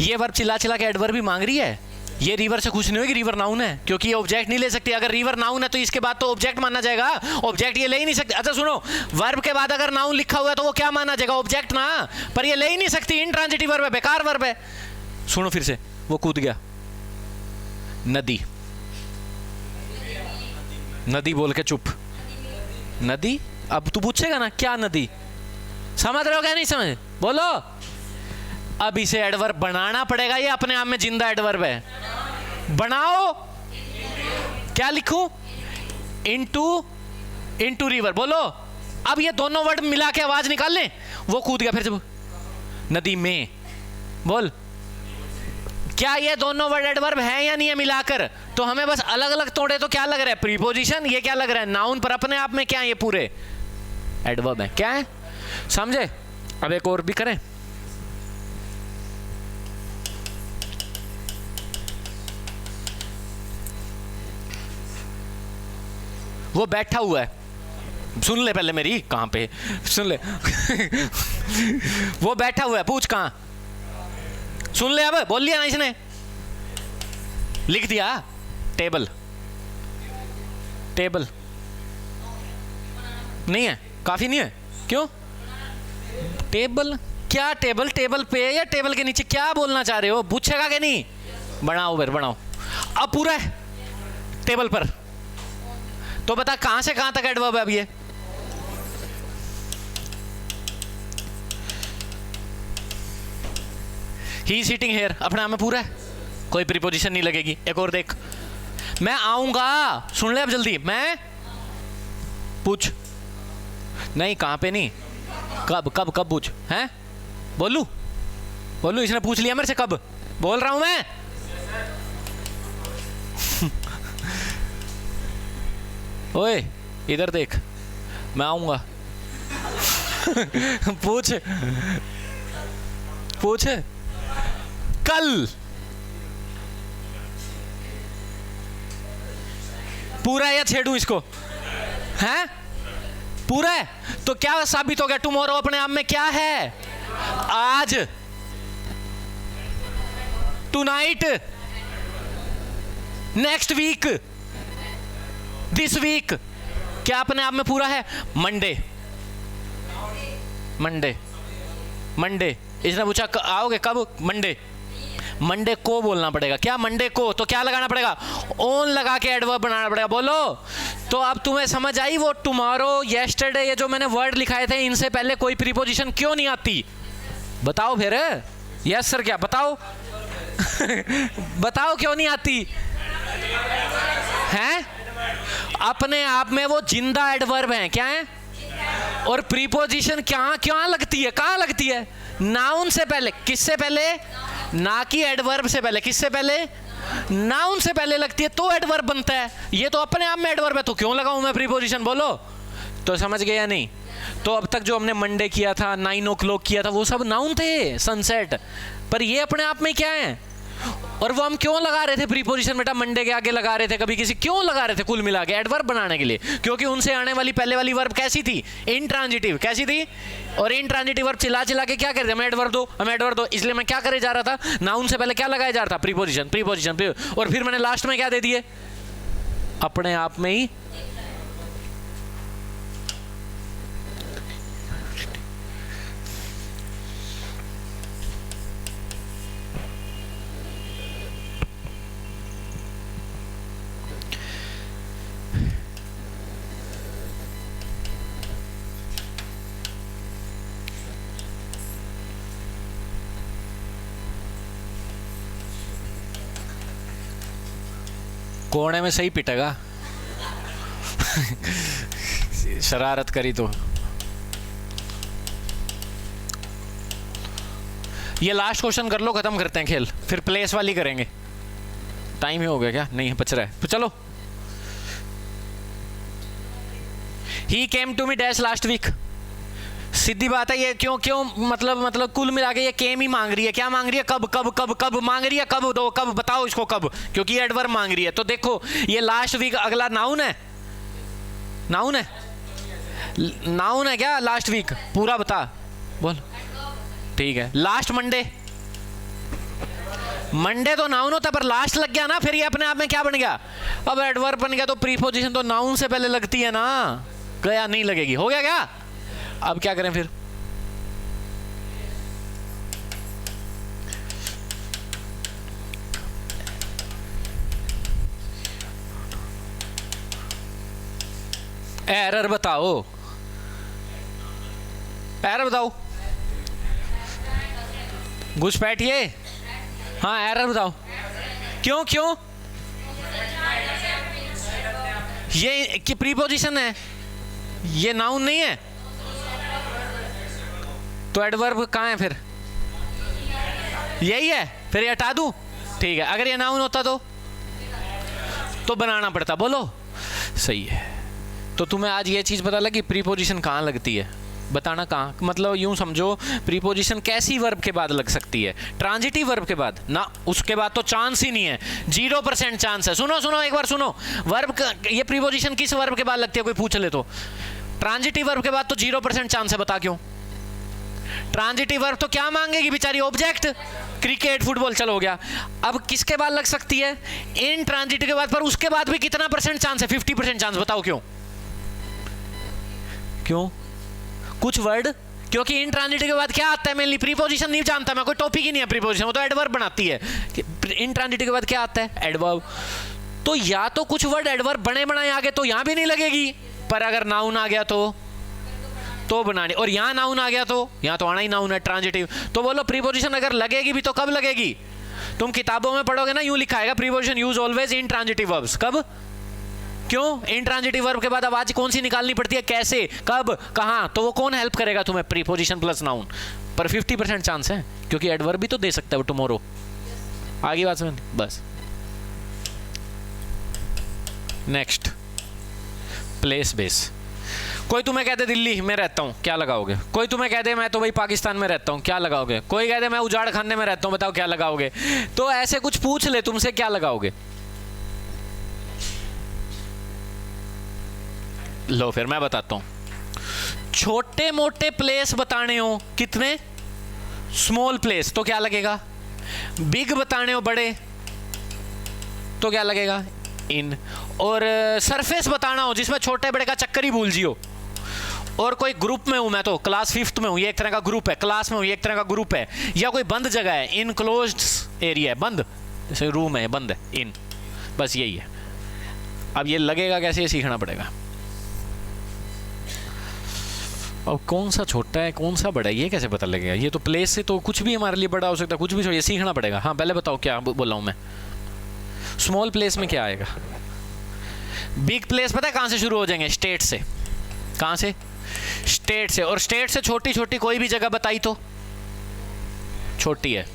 ये वर्ब चिल्ला चिल्ला के एडवर्ब भी मांग रही है। ये रिवर से खुश नहीं होगी, रिवर नाउन है, क्योंकि ये ऑब्जेक्ट नहीं ले सकती। अगर रिवर नाउन है तो इसके बाद तो ऑब्जेक्ट माना जाएगा। ऑब्जेक्ट ये ले ही नहीं सकती। अच्छा सुनो, वर्ब के बाद अगर नाउन लिखा हुआ है तो वो क्या माना जाएगा? ऑब्जेक्ट ना। पर ये ले ही नहीं सकती, इंट्रांजिटिव वर्ब है, बेकार वर्ब है। सुनो फिर से, वो कूद गया। नदी। नदी बोल के चुप। नदी। अब तू पूछेगा ना क्या नदी? समझ रहे हो क्या नहीं समझ? बोलो। अब इसे एडवर्ब बनाना पड़ेगा, ये अपने आप में जिंदा एडवर्ब है। बनाओ। क्या लिखूं? Into river. बोलो। अब ये दोनों वर्ड मिला के आवाज निकाल लें। वो कूद गया, फिर से नदी में। बोल, क्या ये दोनों वर्ड एडवर्ब हैं या नहीं है मिलाकर? तो हमें बस अलग अलग तोड़े तो क्या लग रहा है? प्रीपोजिशन। ये क्या लग रहा है? नाउन। पर अपने आप में क्या है? ये पूरे एडवर्ब है। क्या है? समझे? अब एक और भी करें। वो बैठा हुआ है, सुन ले पहले मेरी, कहाँ पे सुन ले वो बैठा हुआ है, पूछ कहाँ, सुन ले, अब बोल लिया ना इसने, लिख दिया टेबल, टेबल नहीं है, काफी नहीं है, क्यों टेबल, क्या टेबल, टेबल पे या टेबल के नीचे, क्या बोलना चाह रहे हो, पूछेगा कि नहीं, बनाओ फिर बनाओ, अब पूरा है टेबल पर, तो बता कहां से कहां तक एडवर्ब है अब ये, ही सिटिंग हेयर अपने आप में पूरा है, कोई प्रीपोजिशन नहीं लगेगी। एक और देख, मैं आऊंगा, सुन ले अब जल्दी, मैं पूछ, नहीं कहां पे नहीं, कब कब कब पूछ, हैं बोलू बोलू, इसने पूछ लिया मेरे से, कब बोल रहा हूं मैं ओए इधर देख, मैं आऊंगा पूछ पूछ, कल, पूरा है या छेड़ू इसको, हैं पूरा है, तो क्या साबित हो गया, टुमारो अपने आप में क्या है, आज, tonight, next week, this week, क्या अपने आप में पूरा है, मंडे, मंडे, मंडे, इसने पूछा आओगे कब, मंडे, मंडे को बोलना पड़ेगा, क्या मंडे को, तो क्या लगाना पड़ेगा, ओन लगा के एडवर्ब बनाना पड़ेगा, बोलो। तो अब तुम्हें समझ आई वो टुमारो, येस्टरडे, ये जो मैंने वर्ड लिखाए थे, इनसे पहले कोई प्रीपोजिशन क्यों नहीं आती, बताओ फिर, यस सर क्या, बताओ बताओ क्यों नहीं आती हैं, अपने आप में वो जिंदा एडवर्ब हैं, क्या है, और प्रीपोजिशन क्या क्या लगती है, कहां लगती है, नाउन से पहले, किससे पहले, ना कि एडवर्ब से पहले, किससे पहले, नाउन से पहले लगती है तो एडवर्ब बनता है, ये तो अपने आप में एडवर्ब है, तो क्यों लगाऊं मैं प्रीपोजिशन, बोलो। तो समझ गए या नहीं, तो अब तक जो हमने मंडे किया था, 9 o'clock किया था, वो सब नाउन थे, सनसेट, पर ये अपने आप में क्या है, और वो हम क्यों लगा रहे थे प्रीपोजिशन, बेटा मंडे के आगे लगा रहे थे, कभी किसी, क्यों लगा रहे थे, कुल मिला के एडवर्ब बनाने के लिए, क्योंकि उनसे आने वाली पहले वाली वर्ब कैसी थी, इंट्रांजिटिव, कैसी थी, और इंट्रांजिटिव वर्ब चिल्ला चिल्ला के क्या कर रहे, हमें एडवर्ब दो, हमें एडवर्ब दो, इसलिए मैं क्या करे जा रहा था, नाउन से पहले क्या लगाया जा रहा था, प्रीपोजिशन, प्रीपोजिशन, और फिर मैंने लास्ट में क्या दे दिए, अपने आप में ही कोने में सही पिटेगा शरारत करी तो। ये लास्ट क्वेश्चन कर लो, खत्म करते हैं खेल, फिर प्लेस वाली करेंगे, टाइम ही हो गया क्या, नहीं बच रहा है, तो चलो। He came to me dash last week, सीधी बात है, ये क्यों क्यों मतलब कुल मिला के ये केम ही मांग रही है, क्या मांग रही है, कब कब कब कब मांग रही है, कब दो, कब बताओ इसको कब, क्योंकि एडवर्ब मांग रही है, तो देखो ये लास्ट वीक अगला नाउन है, नाउन है, नाउन है क्या, लास्ट वीक पूरा बता बोल, ठीक है, लास्ट मंडे, मंडे तो नाउन होता है, पर लास्ट लग गया ना, फिर ये अपने आप में क्या बन गया, अब एडवर्ब बन गया, तो प्रीपोजिशन तो नाउन से पहले लगती है ना, गया नहीं लगेगी, हो गया क्या, अब क्या करें फिर, एरर बताओ, एरर बताओ, घुसपैठ ये, हाँ एरर बताओ, क्यों क्यों, ये कि प्रीपोजिशन है, ये नाउन नहीं है, तो एडवर्ब कहाँ है फिर, यही है, फिर ये हटा दूं, ठीक है, अगर ये नाउन होता तो बनाना पड़ता, बोलो सही है। तो तुम्हें आज ये चीज़ पता लगी प्रीपोजिशन कहाँ लगती है, बताना कहाँ, मतलब यूं समझो प्रीपोजिशन कैसी वर्ब के बाद लग सकती है, ट्रांजिटिव वर्ब के बाद ना, उसके बाद तो चांस ही नहीं है, 0% चांस है। सुनो सुनो एक बार सुनो, वर्ब ये प्रीपोजिशन किस वर्ब के बाद लगती है, कोई पूछ ले तो ट्रांजिटिव वर्ब के बाद तो 0% चांस है, बता क्यों? ट्रांजिटिव वर्ब तो क्या मांगेगी बेचारी? ऑब्जेक्ट। क्रिकेट, फुटबॉल, चलो हो गया। अब किसके बाद लग सकती है? इन ट्रांजिटिव के बाद, पर उसके बाद भी कितना परसेंट चांस है? 50% चांस, बताओ क्यों? क्यों? कुछ वर्ड, क्योंकि इन ट्रांजिटिव के बाद क्या आता है? मेनली प्रीपोजिशन नहीं जानता मैं, कोई टॉपिक ही नहीं है प्रीपोजिशन, वो तो एडवर्ब बनाती है। इन ट्रांजिटिव के बाद क्या आता है? एडवर्ब। तो या तो कुछ वर्ड एडवर्ब बने बनाए आगे तो यहां भी नहीं लगेगी, पर अगर नाउन आ गया तो बनानी, और यहां नाउन आ गया तो यहां तो आना ही नाउन है, ट्रांजिटिव। तो बोलो प्रीपोजिशन अगर लगेगी भी तो कब लगेगी? तुम किताबों में पढ़ोगे ना, यूं लिखा है preposition use always in transitive verbs. कब? क्यों? इन ट्रांजिटिव वर्ब के बाद आवाज कौन सी निकालनी पड़ती है, कैसे, कब, कहां, तो वो कौन हेल्प करेगा तुम्हें? Preposition plus noun. पर 50% चांस है, क्योंकि एडवर्ब भी तो दे सकता है वो टुमारो। आगे बात समझ? बस। Next, place base. कोई तुम्हें कहते दिल्ली में रहता हूं, क्या लगाओगे? कोई तुम्हें कहते मैं तो भाई पाकिस्तान में रहता हूं, क्या लगाओगे? कोई कहते मैं उजाड़ खाने में रहता हूं, बताओ क्या लगाओगे? तो ऐसे कुछ पूछ ले तुमसे, क्या लगाओगे? लो फिर मैं बताता हूं। छोटे मोटे प्लेस बताने हो, कितने? स्मॉल प्लेस, तो क्या लगेगा? बिग बताने हो, बड़े, तो क्या लगेगा? इन। और सरफेस बताना हो जिसमें छोटे बड़े का चक्कर ही भूल जियो, और कोई ग्रुप में हूं, मैं तो क्लास 5th में हूं, ये एक तरह का ग्रुप है, क्लास में हूं, ये एक तरह का ग्रुप है, या कोई बंद जगह है, इनक्लोज्ड एरिया है, बंद, जैसे रूम है, बंद है, इन। बस यही है। अब ये लगेगा कैसे, ये सीखना पड़ेगा। अब कौन सा छोटा है कौन सा बड़ा है ये कैसे पता लगेगा? ये तो प्लेस से तो कुछ भी हमारे लिए बड़ा हो सकता है, कुछ भी, ये सीखना पड़ेगा। हाँ पहले बताओ क्या बोला हूं मैं? स्मॉल प्लेस में क्या आएगा? बिग प्लेस पता है कहां से शुरू हो जाएंगे? स्टेट से। कहां से? स्टेट से। और स्टेट से छोटी छोटी कोई भी जगह बताई तो छोटी है।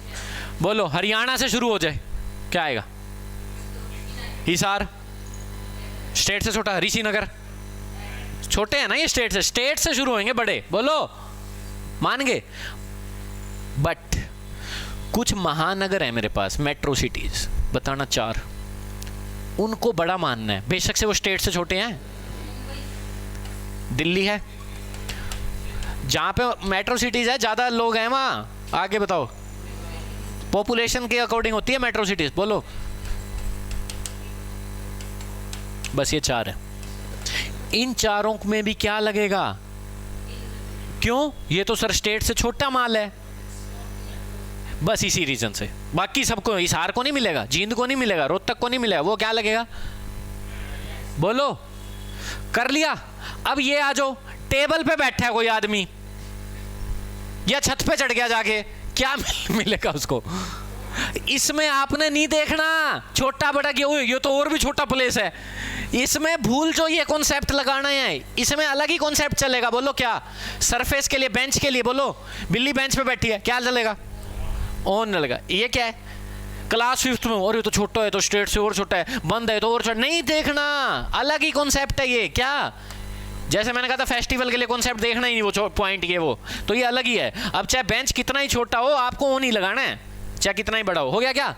बोलो हरियाणा से शुरू हो जाए, क्या आएगा? हिसार। स्टेट से छोटा। ऋषिनगर, छोटे हैं ना ये स्टेट से, स्टेट से शुरू होंगे बड़े। बोलो मान गए? बट कुछ महानगर है मेरे पास, मेट्रो सिटीज, बताना 4, उनको बड़ा मानना है, बेशक से वो स्टेट से छोटे हैं। दिल्ली है, जहां पे मेट्रो सिटीज है, ज्यादा लोग हैं वहां। आगे बताओ, पॉपुलेशन के अकॉर्डिंग होती है मेट्रो सिटीज। बोलो, बस ये 4 है। इन चारों में भी क्या लगेगा? क्यों? ये तो सर स्टेट से छोटा माल है, बस इसी रीजन से। बाकी सबको, हिसार को नहीं मिलेगा, जींद को नहीं मिलेगा, रोहतक को नहीं मिलेगा, वो क्या लगेगा? बोलो, कर लिया। अब ये आ जाओ, टेबल पे बैठा है कोई आदमी या छत पे चढ़ गया जाके, क्या मिलेगा उसको? इसमें आपने नहीं देखना छोटा बड़ा क्यों, ये तो और भी छोटा प्लेस है। इसमें भूल जो ये कॉन्सेप्ट लगाना है, इसमें अलग ही कॉन्सेप्ट चलेगा। बोलो क्या? सरफेस के लिए, बेंच के लिए, बोलो बिल्ली बेंच पे बैठी है, क्या चलेगा? ऑन लगा। ये क्या है? क्लास 5th में, और ये तो छोटा है, तो स्टेट से और छोटा है, बंद है तो और छोटा, नहीं देखना, अलग ही कॉन्सेप्ट है ये। क्या? जैसे मैंने कहा था फेस्टिवल के लिए कॉन्सेप्ट देखना ही नहीं, वो पॉइंट ये वो, तो ये अलग ही है। अब चाहे बेंच कितना ही छोटा हो, आपको ऑन ही लगाना है, चाहे कितना ही बड़ा हो गया क्या?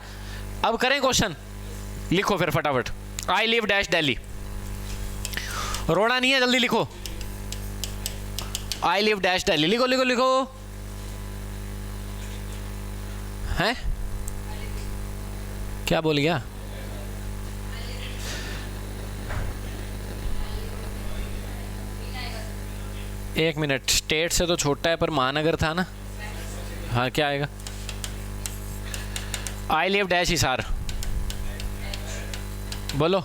अब करें क्वेश्चन, लिखो फिर फटाफट। आई लिव डैश दिल्ली, रोना नहीं है, जल्दी लिखो। आई लिव डैश दिल्ली, लिखो लिखो लिखो। हैं? क्या बोल गया? एक मिनट, स्टेट से तो छोटा है पर महानगर था ना। हाँ क्या आएगा? आई लिव डैश हिसार, बोलो।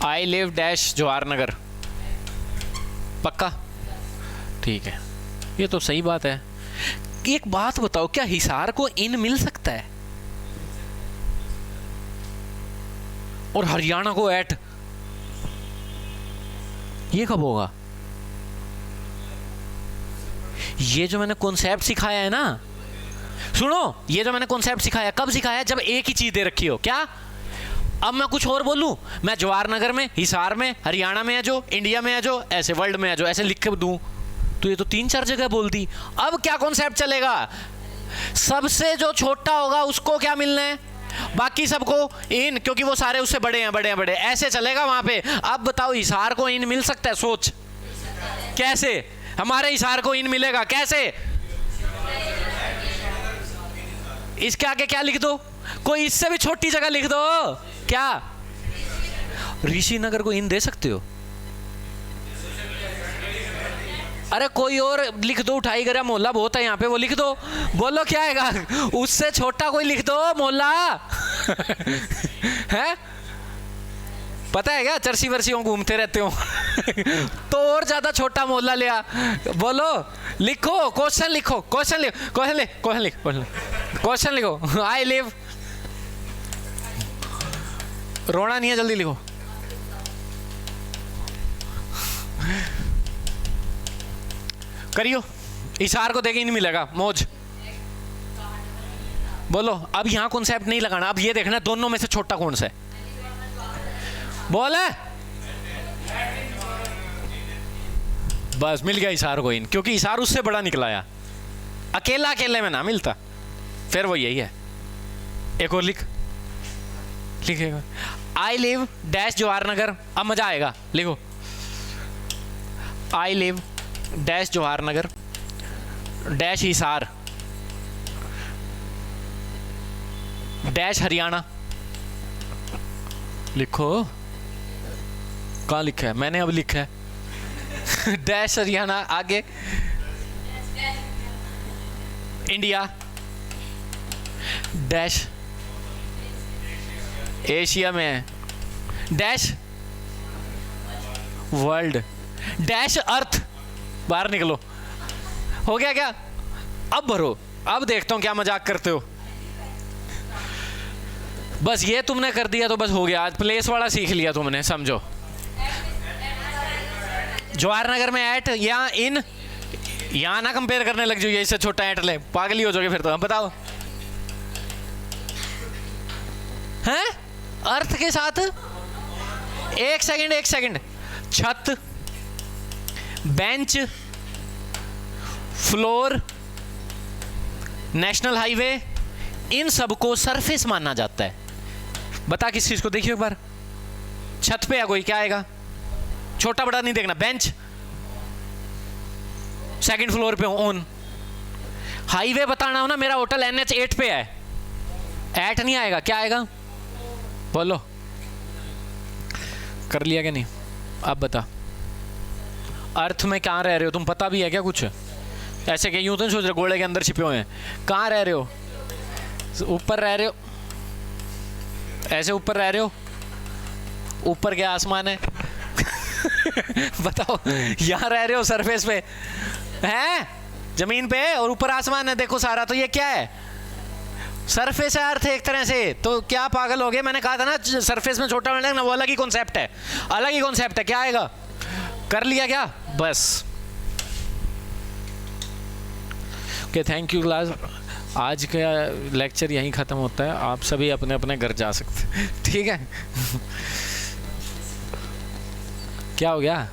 आई लिव डैश जवाहरनगर, पक्का? ठीक है, ये तो सही बात है। एक बात बताओ, क्या हिसार को इन मिल सकता है और हरियाणा को एट? ये कब होगा? ये जो मैंने कॉन्सेप्ट सिखाया है ना, सुनो, ये जो मैंने कॉन्सेप्ट सिखाया, कब सिखाया? जब एक ही चीज दे रखी हो। क्या? अब मैं कुछ और बोलूं, मैं जवाहरनगर में, हिसार में, हरियाणा में है जो, इंडिया में है जो, ऐसे वर्ल्ड में है जो, ऐसे लिख के दूं, तो ये तो 3-4 जगह बोल दी। अब क्या कॉन्सेप्ट चलेगा? सबसे जो छोटा होगा उसको क्या मिलना है, बाकी सबको इन, क्योंकि वो सारे उससे बड़े हैं, बड़े हैं, बड़े, ऐसे चलेगा वहां पे। अब बताओ हिसार को इन मिल सकता है? सोच, कैसे? हमारे इशार को इन मिलेगा कैसे? इसके आगे क्या लिख दो? कोई इससे भी छोटी जगह लिख दो। क्या ऋषि नगर को इन दे सकते हो? अरे कोई और लिख दो, उठाई गया मोहल्ला बहुत है यहाँ पे, वो लिख दो। बोलो क्या आएगा? उससे छोटा कोई लिख दो मोहल्ला। है? पता है क्या, चरसी वर्सियों घूमते रहते हो। तो और ज्यादा छोटा मोहल्ला लिया। बोलो, लिखो, क्वेश्चन लिखो, क्वेश्चन लिखो, क्वेश्चन लिखो। आई लिव, रोना नहीं है, जल्दी लिखो। करियो, इशार को देखे नहीं मिलेगा मौज। बोलो, अब यहां कॉन्सेप्ट नहीं लगाना, अब ये देखना दोनों में से छोटा कौन सा है। बोले, बस मिल गया इशार को इन, क्योंकि इशार उससे बड़ा निकलाया, अकेला अकेले में ना मिलता। फिर वो यही है। एक और लिखेगा, I live dash Jawahar Nagar. अब मजा आएगा, लिखो I live dash Jawahar Nagar dash Hisar dash Haryana. लिखो, कहाँ लिखा है? मैंने अब लिखा है। डैश हरियाणा, आगे इंडिया डैश एशिया में है, डैश वर्ल्ड डैश अर्थ। बाहर निकलो। हो गया क्या? अब भरो। अब देखता हूं क्या मजाक करते हो। बस ये तुमने कर दिया तो बस हो गया। आज प्लेस वाला सीख लिया तुमने, समझो। जवाहर नगर में एट या इन, यहां ना कंपेयर करने लग जाइए, इससे छोटा एट ले, पागली हो जाओगे फिर तो। बताओ, हैं? अर्थ के साथ एक सेकंड। छत, बेंच, फ्लोर, नेशनल हाईवे, इन सबको सरफेस माना जाता है। बता किस चीज को? देखिए एक बार, छत पे है कोई, क्या आएगा? छोटा बड़ा नहीं देखना। बेंच, सेकंड फ्लोर पे हूं, ऑन। हाईवे बताना हो ना, मेरा होटल NH8 पे है, 8 नहीं आएगा, क्या आएगा? बोलो, कर लिया क्या नहीं? अब बता, अर्थ में कहाँ रह रहे हो तुम? पता भी है क्या कुछ? ऐसे कि यूं तो नहीं सोच रहे गोले के अंदर छिपे हुए हैं। कहाँ रह रहे हो? ऊपर रह रहे हो? ऐसे ऊपर रह रहे हो? ऊपर क्या आसमान है? बताओ, यहाँ रह रहे हो सरफेस पे है, जमीन पे, और ऊपर आसमान है, देखो सारा। तो ये क्या है? सरफेस है अर्थ एक तरह से। तो क्या पागल हो गए? मैंने कहा था ना सरफेस में छोटा मिलेगा ना, वो अलग ही कॉन्सेप्ट है, अलग ही कॉन्सेप्ट है। क्या आएगा? कर लिया क्या? बस। Okay, thank you class. आज का लेक्चर यहीं ख़त्म होता है, आप सभी अपने अपने घर जा सकते हैं। ठीक है? क्या हो गया?